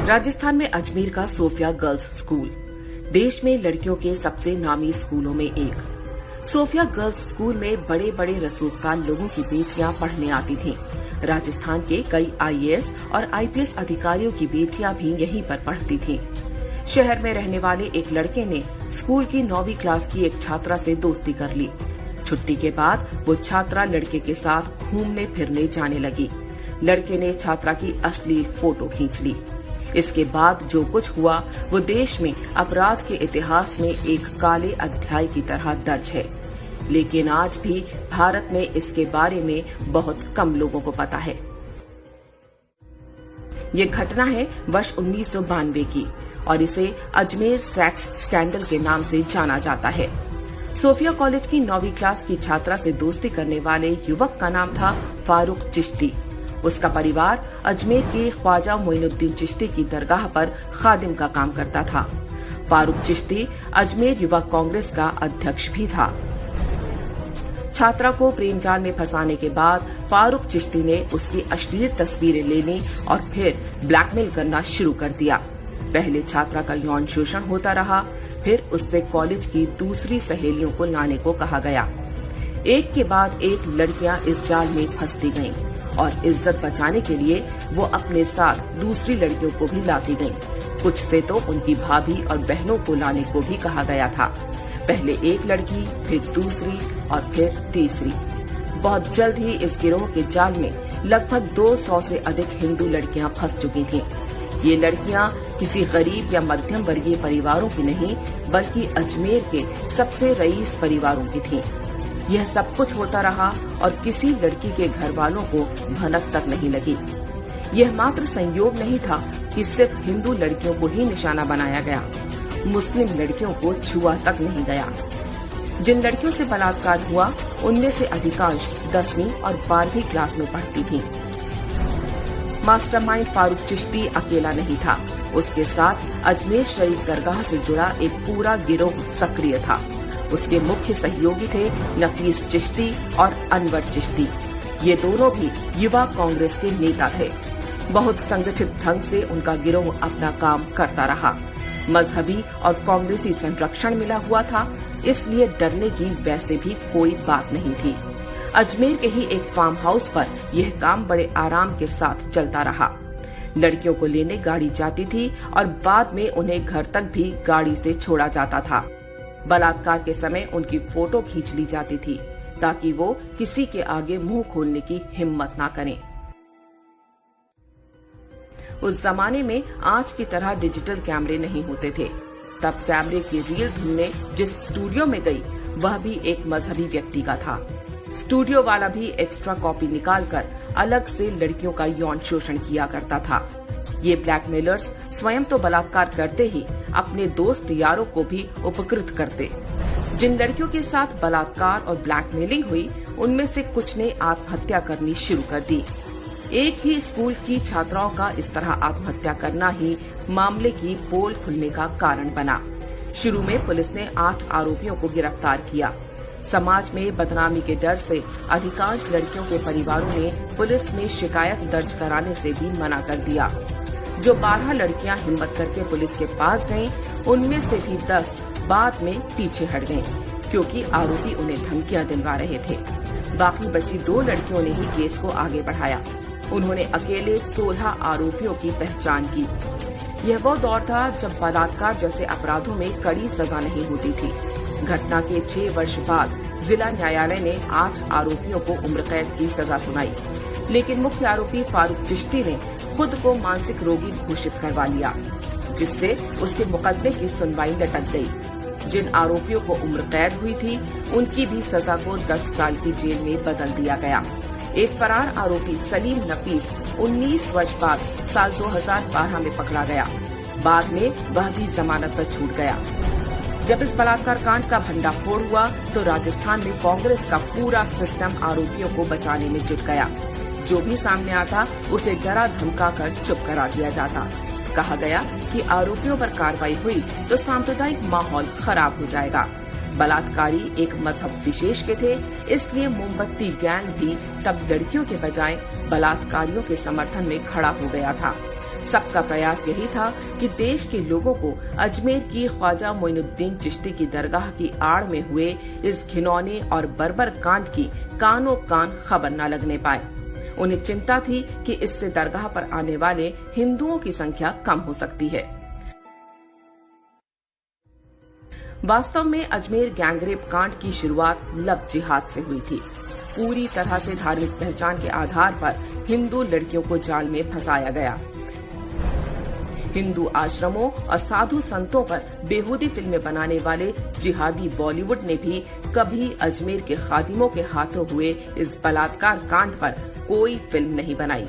राजस्थान में अजमेर का Sophia girls school देश में लड़कियों के सबसे नामी स्कूलों में एक। सोफिया गर्ल्स स्कूल में बड़े बड़े रसूखदार लोगों की बेटियां पढ़ने आती थीं। राजस्थान के कई आईएएस और आईपीएस अधिकारियों की बेटियां भी यहीं पर पढ़ती थीं। शहर में रहने वाले एक लड़के ने स्कूल की 9वीं क्लास की एक छात्रा से दोस्ती कर ली। छुट्टी के बाद वो छात्रा लड़के के साथ घूमने फिरने जाने लगी। लड़के ने छात्रा की अश्लील फोटो खींच ली। इसके बाद जो कुछ हुआ वो देश में अपराध के इतिहास में एक काले अध्याय की तरह दर्ज है, लेकिन आज भी भारत में इसके बारे में बहुत कम लोगों को पता है। ये घटना है वर्ष 1992 की और इसे अजमेर सेक्स स्कैंडल के नाम से जाना जाता है। सोफिया कॉलेज की 9वीं क्लास की छात्रा से दोस्ती करने वाले युवक का नाम था फारूक चिश्ती। उसका परिवार अजमेर के ख्वाजा मोइनुद्दीन चिश्ती की दरगाह पर खादिम का काम करता था। फारूक चिश्ती अजमेर युवा कांग्रेस का अध्यक्ष भी था। छात्रा को प्रेम जाल में फंसाने के बाद फारूक चिश्ती ने उसकी अश्लील तस्वीरें लेनी और फिर ब्लैकमेल करना शुरू कर दिया। पहले छात्रा का यौन शोषण होता रहा, फिर उससे कॉलेज की दूसरी सहेलियों को लाने को कहा गया। एक के बाद एक लड़कियां इस जाल में फंसती गईं और इज्जत बचाने के लिए वो अपने साथ दूसरी लड़कियों को भी लाती गईं। कुछ से तो उनकी भाभी और बहनों को लाने को भी कहा गया था। पहले एक लड़की, फिर दूसरी और फिर तीसरी। बहुत जल्द ही इस गिरोह के जाल में लगभग 200 से अधिक हिंदू लड़कियां फंस चुकी थीं। ये लड़कियां किसी गरीब या मध्यम वर्गीय परिवारों की नहीं, बल्कि अजमेर के सबसे रईस परिवारों की थीं। यह सब कुछ होता रहा और किसी लड़की के घर वालों को भनक तक नहीं लगी। यह मात्र संयोग नहीं था कि सिर्फ हिंदू लड़कियों को ही निशाना बनाया गया, मुस्लिम लड़कियों को छुआ तक नहीं गया। जिन लड़कियों से बलात्कार हुआ उनमें से अधिकांश 10वीं और 12वीं क्लास में पढ़ती थीं। मास्टरमाइंड फारूक चिश्ती अकेला नहीं था, उसके साथ अजमेर शरीफ दरगाह से जुड़ा एक पूरा गिरोह सक्रिय था। उसके मुख्य सहयोगी थे नफीस चिश्ती और अनवर चिश्ती। ये दोनों भी युवा कांग्रेस के नेता थे। बहुत संगठित ढंग से उनका गिरोह अपना काम करता रहा। मजहबी और कांग्रेसी संरक्षण मिला हुआ था, इसलिए डरने की वैसे भी कोई बात नहीं थी। अजमेर के ही एक फार्म हाउस पर यह काम बड़े आराम के साथ चलता रहा। लड़कियों को लेने गाड़ी जाती थी और बाद में उन्हें घर तक भी गाड़ी से छोड़ा जाता था। बलात्कार के समय उनकी फोटो खींच ली जाती थी ताकि वो किसी के आगे मुंह खोलने की हिम्मत ना करें। उस जमाने में आज की तरह डिजिटल कैमरे नहीं होते थे। तब कैमरे की रील ढूंढने जिस स्टूडियो में गई वह भी एक मजहबी व्यक्ति का था। स्टूडियो वाला भी एक्स्ट्रा कॉपी निकालकर अलग से लड़कियों का यौन शोषण किया करता था। ये ब्लैकमेलर्स स्वयं तो बलात्कार करते ही अपने दोस्त यारों को भी उपकृत करते। जिन लड़कियों के साथ बलात्कार और ब्लैकमेलिंग हुई उनमें से कुछ ने आत्महत्या करनी शुरू कर दी। एक ही स्कूल की छात्राओं का इस तरह आत्महत्या करना ही मामले की पोल खुलने का कारण बना। शुरू में पुलिस ने 8 आरोपियों को गिरफ्तार किया। समाज में बदनामी के डर से अधिकांश लड़कियों के परिवारों ने पुलिस में शिकायत दर्ज कराने से भी मना कर दिया। जो 12 लड़कियां हिम्मत करके पुलिस के पास गईं, उनमें से भी 10 बाद में पीछे हट गईं, क्योंकि आरोपी उन्हें धमकियां दिलवा रहे थे। बाकी बची 2 लड़कियों ने ही केस को आगे बढ़ाया। उन्होंने अकेले 16 आरोपियों की पहचान की। यह वो दौर था जब बलात्कार जैसे अपराधों में कड़ी सजा नहीं होती थी। घटना के 6 वर्ष बाद जिला न्यायालय ने 8 आरोपियों को उम्र कैद की सजा सुनाई, लेकिन मुख्य आरोपी फारूक चिश्ती ने खुद को मानसिक रोगी घोषित करवा लिया, जिससे उसके मुकदमे की सुनवाई लटक गई। जिन आरोपियों को उम्र कैद हुई थी उनकी भी सजा को 10 साल की जेल में बदल दिया गया। एक फरार आरोपी सलीम नफीस 19 वर्ष बाद साल 2012 में पकड़ा गया। बाद में वह भी जमानत पर छूट गया। जब इस बलात्कार कांड का भंडाफोड़ हुआ तो राजस्थान में कांग्रेस का पूरा सिस्टम आरोपियों को बचाने में जुट गया। जो भी सामने आता उसे डरा धमका कर चुप करा दिया जाता। कहा गया कि आरोपियों पर कार्रवाई हुई तो सांप्रदायिक माहौल खराब हो जाएगा। बलात्कारी एक मजहब विशेष के थे, इसलिए मोमबत्ती गैंग भी तब लड़कियों के बजाय बलात्कारियों के समर्थन में खड़ा हो गया था। सबका प्रयास यही था कि देश के लोगों को अजमेर की ख्वाजा मोइनुद्दीन चिश्ती की दरगाह की आड़ में हुए इस घिनौने और बर्बर कांड की कानों कान खबर न लगने पाए। उन्हें चिंता थी कि इससे दरगाह पर आने वाले हिंदुओं की संख्या कम हो सकती है। वास्तव में अजमेर गैंगरेप कांड की शुरुआत लव जिहाद से हुई थी। पूरी तरह से धार्मिक पहचान के आधार पर हिंदू लड़कियों को जाल में फंसाया गया। हिंदू आश्रमों और साधु संतों पर बेहूदी फिल्में बनाने वाले जिहादी बॉलीवुड ने भी कभी अजमेर के खादिमों के हाथों हुए इस बलात्कार कांड पर कोई फिल्म नहीं बनाई।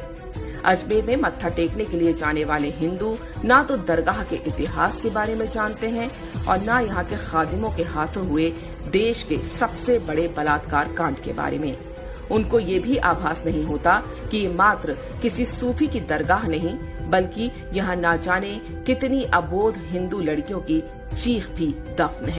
अजमेर में मत्था टेकने के लिए जाने वाले हिंदू ना तो दरगाह के इतिहास के बारे में जानते हैं और ना यहाँ के खादिमों के हाथों हुए देश के सबसे बड़े बलात्कार कांड के बारे में। उनको ये भी आभास नहीं होता कि ये मात्र किसी सूफी की दरगाह नहीं, बल्कि यहाँ ना जाने कितनी अबोध हिंदू लड़कियों की चीख भी दफन है।